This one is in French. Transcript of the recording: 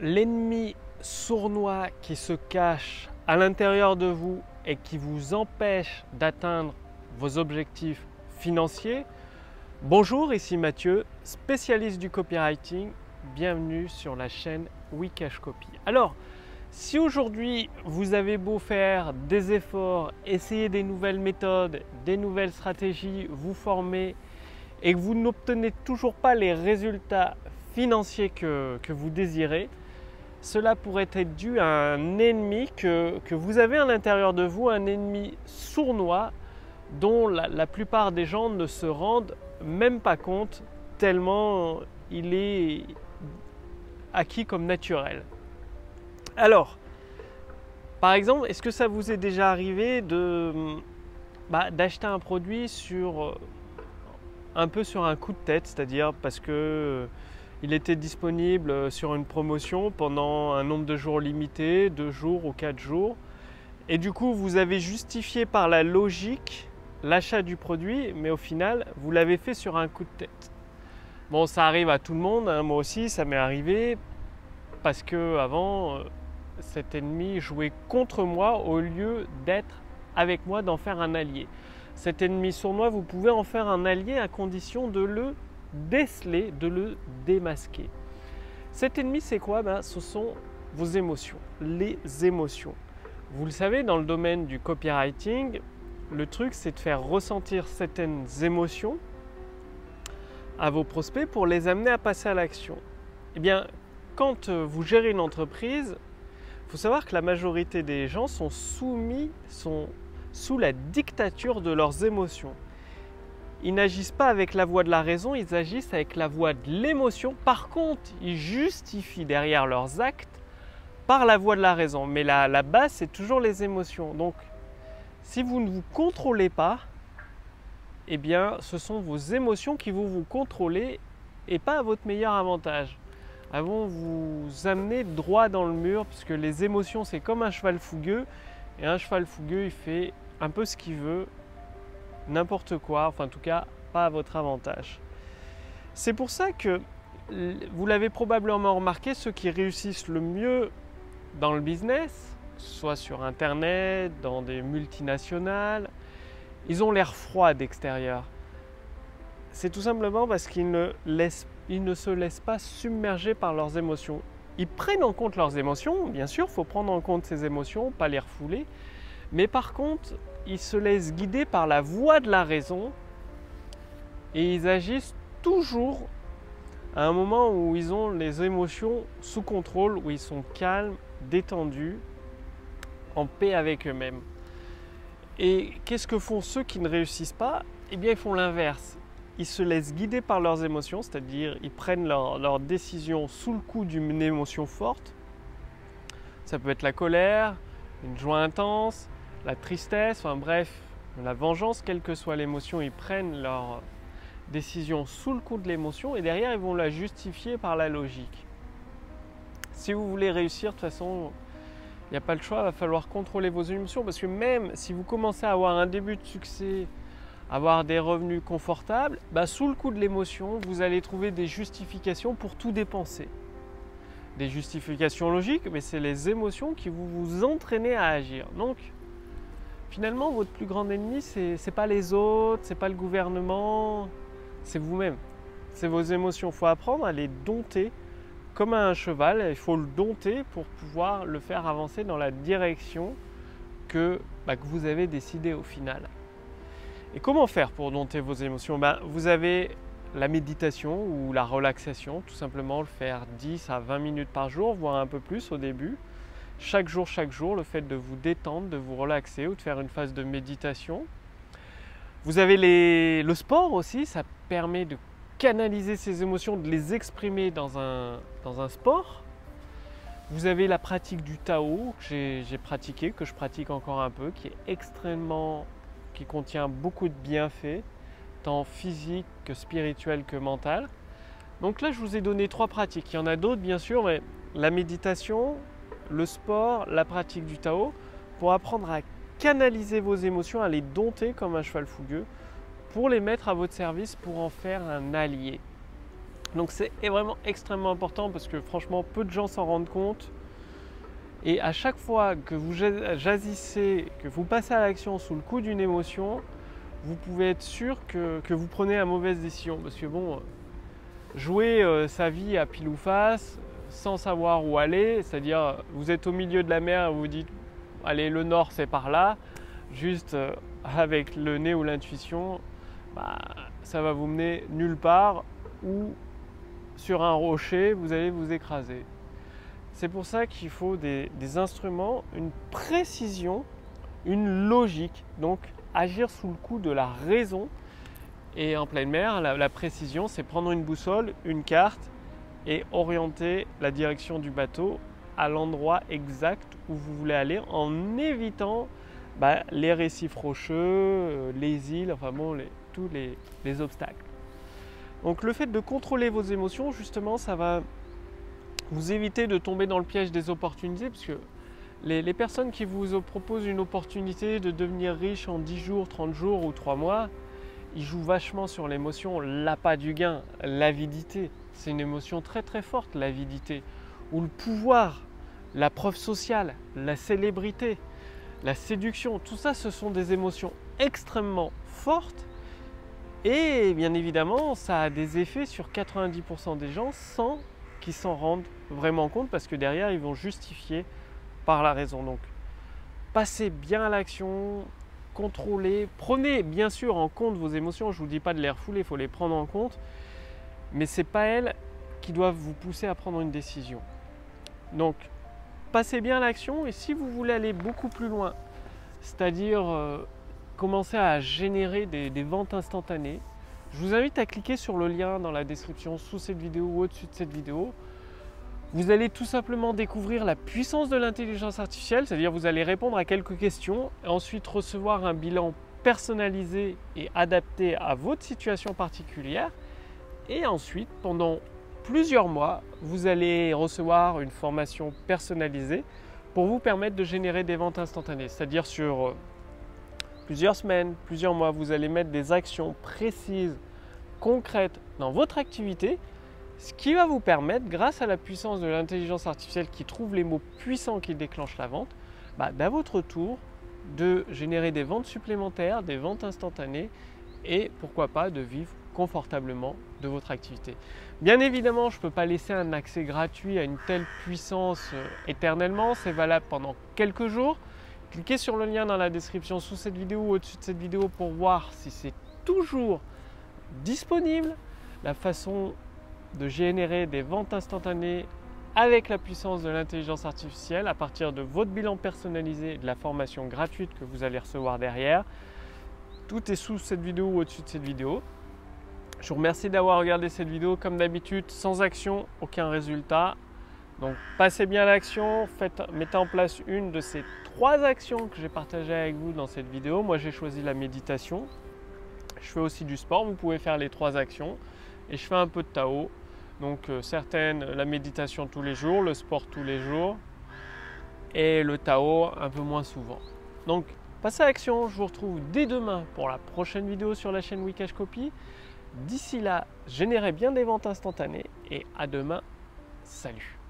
l'ennemi sournois qui se cache à l'intérieur de vous et qui vous empêche d'atteindre vos objectifs financiers. Bonjour, ici Mathieu, spécialiste du copywriting. Bienvenue sur la chaîne Wikash Copy. Alors, si aujourd'hui vous avez beau faire des efforts, essayer des nouvelles méthodes, des nouvelles stratégies, vous former et que vous n'obtenez toujours pas les résultats financiers que vous désirez, cela pourrait être dû à un ennemi que vous avez à l'intérieur de vous, un ennemi sournois dont la plupart des gens ne se rendent même pas compte tellement il est acquis comme naturel. Alors, par exemple, est-ce que ça vous est déjà arrivé d'acheter un produit un peu sur un coup de tête, c'est-à-dire parce que il était disponible sur une promotion pendant un nombre de jours limité, 2 jours ou 4 jours, et du coup vous avez justifié par la logique l'achat du produit, mais au final vous l'avez fait sur un coup de tête. Bon, ça arrive à tout le monde, hein, moi aussi ça m'est arrivé, parce que avant cet ennemi jouait contre moi au lieu d'être avec moi, d'en faire un allié. Cet ennemi sournois, vous pouvez en faire un allié à condition de le déceler, de le démasquer. Cet ennemi, c'est quoi? Ce sont vos émotions, les émotions. Vous le savez, dans le domaine du copywriting, le truc, c'est de faire ressentir certaines émotions à vos prospects pour les amener à passer à l'action. Eh bien, quand vous gérez une entreprise, il faut savoir que la majorité des gens sont sous la dictature de leurs émotions. Ils n'agissent pas avec la voix de la raison, ils agissent avec la voix de l'émotion. Par contre, ils justifient derrière leurs actes par la voix de la raison. Mais la base, c'est toujours les émotions. Donc, si vous ne vous contrôlez pas, eh bien, ce sont vos émotions qui vont vous contrôler et pas à votre meilleur avantage. Elles vont vous amener droit dans le mur, puisque les émotions, c'est comme un cheval fougueux. Et un cheval fougueux, il fait un peu ce qu'il veut, n'importe quoi, enfin en tout cas pas à votre avantage. C'est pour ça que, vous l'avez probablement remarqué, ceux qui réussissent le mieux dans le business, soit sur internet, dans des multinationales, ils ont l'air froids d'extérieur. C'est tout simplement parce qu'ils ne se laissent pas submerger par leurs émotions. Ils prennent en compte leurs émotions, bien sûr, il faut prendre en compte ces émotions, pas les refouler, mais par contre, ils se laissent guider par la voix de la raison et ils agissent toujours à un moment où ils ont les émotions sous contrôle, où ils sont calmes, détendus, en paix avec eux-mêmes. Et qu'est-ce que font ceux qui ne réussissent pas? Eh bien, ils font l'inverse. Ils se laissent guider par leurs émotions, c'est-à-dire ils prennent leurs décisions sous le coup d'une émotion forte. Ça peut être la colère, une joie intense, la tristesse, enfin bref, la vengeance, quelle que soit l'émotion, ils prennent leur décision sous le coup de l'émotion et derrière ils vont la justifier par la logique. Si vous voulez réussir, de toute façon, il n'y a pas le choix, il va falloir contrôler vos émotions, parce que même si vous commencez à avoir un début de succès, avoir des revenus confortables, sous le coup de l'émotion, vous allez trouver des justifications pour tout dépenser. Des justifications logiques, mais c'est les émotions qui vous entraînez à agir. Donc, finalement, votre plus grand ennemi, c'est pas les autres, c'est pas le gouvernement, c'est vous-même. C'est vos émotions. Il faut apprendre à les dompter comme un cheval. Il faut le dompter pour pouvoir le faire avancer dans la direction que vous avez décidé au final. Et comment faire pour dompter vos émotions? Vous avez la méditation ou la relaxation, tout simplement le faire 10 à 20 minutes par jour, voire un peu plus au début. Chaque jour, le fait de vous détendre, de vous relaxer ou de faire une phase de méditation. Vous avez le sport aussi, ça permet de canaliser ces émotions, de les exprimer dans un sport. Vous avez la pratique du Tao que j'ai pratiqué, que je pratique encore un peu, qui contient beaucoup de bienfaits, tant physiques que spirituels que mentaux. Donc là, je vous ai donné 3 pratiques. Il y en a d'autres, bien sûr, mais la méditation, le sport, la pratique du Tao, pour apprendre à canaliser vos émotions, à les dompter comme un cheval fougueux, pour les mettre à votre service, pour en faire un allié. Donc c'est vraiment extrêmement important parce que franchement, peu de gens s'en rendent compte. Et à chaque fois que vous jaillissez, que vous passez à l'action sous le coup d'une émotion, vous pouvez être sûr que vous prenez la mauvaise décision. Parce que bon, jouer sa vie à pile ou face, sans savoir où aller, c'est-à-dire vous êtes au milieu de la mer et vous vous dites « allez, le nord c'est par là », juste avec le nez ou l'intuition, ça va vous mener nulle part ou sur un rocher, vous allez vous écraser. C'est pour ça qu'il faut des instruments, une précision, une logique, donc agir sous le coup de la raison. Et en pleine mer, la précision, c'est prendre une boussole, une carte et orienter la direction du bateau à l'endroit exact où vous voulez aller en évitant les récifs rocheux, les îles, enfin bon, tous les obstacles. Donc le fait de contrôler vos émotions, justement, ça va vous éviter de tomber dans le piège des opportunités, parce que les personnes qui vous proposent une opportunité de devenir riche en 10 jours, 30 jours ou 3 mois, ils jouent vachement sur l'émotion, l'appât du gain, l'avidité. C'est une émotion très très forte, l'avidité. Ou le pouvoir, la preuve sociale, la célébrité, la séduction, tout ça, ce sont des émotions extrêmement fortes. Et bien évidemment, ça a des effets sur 90% des gens sans qu'ils s'en rendent vraiment compte, parce que derrière, ils vont justifier par la raison. Donc, passez bien à l'action, contrôlez, prenez bien sûr en compte vos émotions. Je ne vous dis pas de les refouler, il faut les prendre en compte, mais ce n'est pas elles qui doivent vous pousser à prendre une décision. Donc, passez bien à l'action, et si vous voulez aller beaucoup plus loin, c'est-à-dire commencer à générer des ventes instantanées, je vous invite à cliquer sur le lien dans la description sous cette vidéo ou au-dessus de cette vidéo. Vous allez tout simplement découvrir la puissance de l'intelligence artificielle, c'est-à-dire vous allez répondre à quelques questions et ensuite recevoir un bilan personnalisé et adapté à votre situation particulière. Et ensuite, pendant plusieurs mois, vous allez recevoir une formation personnalisée pour vous permettre de générer des ventes instantanées, c'est-à-dire sur plusieurs semaines, plusieurs mois, vous allez mettre des actions précises, concrètes dans votre activité, ce qui va vous permettre, grâce à la puissance de l'intelligence artificielle qui trouve les mots puissants qui déclenchent la vente, d'à votre tour, de générer des ventes supplémentaires, des ventes instantanées et pourquoi pas de vivre confortablement de votre activité. Bien évidemment, je ne peux pas laisser un accès gratuit à une telle puissance éternellement, c'est valable pendant quelques jours. Cliquez sur le lien dans la description sous cette vidéo ou au-dessus de cette vidéo pour voir si c'est toujours disponible, la façon de générer des ventes instantanées avec la puissance de l'intelligence artificielle à partir de votre bilan personnalisé et de la formation gratuite que vous allez recevoir derrière. Tout est sous cette vidéo ou au-dessus de cette vidéo. Je vous remercie d'avoir regardé cette vidéo. Comme d'habitude, sans action, aucun résultat. Donc passez bien à l'action, mettez en place une de ces 3 actions que j'ai partagées avec vous dans cette vidéo. Moi j'ai choisi la méditation. Je fais aussi du sport, vous pouvez faire les 3 actions. Et je fais un peu de Tao. Donc certaines, la méditation tous les jours, le sport tous les jours. Et le Tao un peu moins souvent. Donc passez à l'action, je vous retrouve dès demain pour la prochaine vidéo sur la chaîne Wikash Copy. D'ici là, générez bien des ventes instantanées et à demain. Salut!